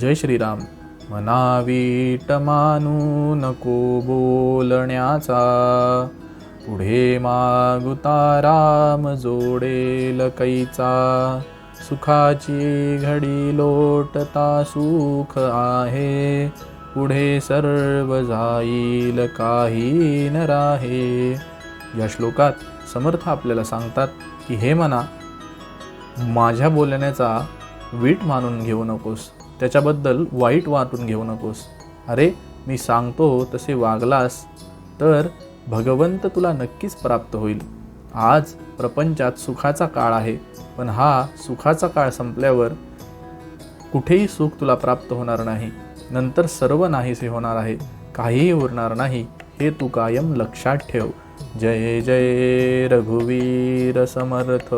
जय श्रीराम. मनावीट मानू नको बोलण्याचा, पुढे मागुता राम जोडेल कैचा. सुखाची घडी लोटता सुख आहे, पुढे सर्व जाईल काही न राहे. या श्लोकात समर्थ आपल्याला सांगतात की हे मना, माझ्या बोलण्याचा वीट मानून घेऊ नकोस, त्याच्याबद्दल वाईट वाटून घेऊ नकोस. अरे, मी सांगतो तसे वागलास तर भगवंत तुला नक्कीच प्राप्त होईल. आज प्रपंचात सुखाचा काळ आहे, पण हा सुखाचा काळ संपल्यावर कुठेही सुख तुला प्राप्त होणार नाही. नंतर सर्व नाहीसे होणार आहे, काहीही उरणार नाही. हे तू कायम लक्षात ठेव. जय जय रघुवीर समर्थ.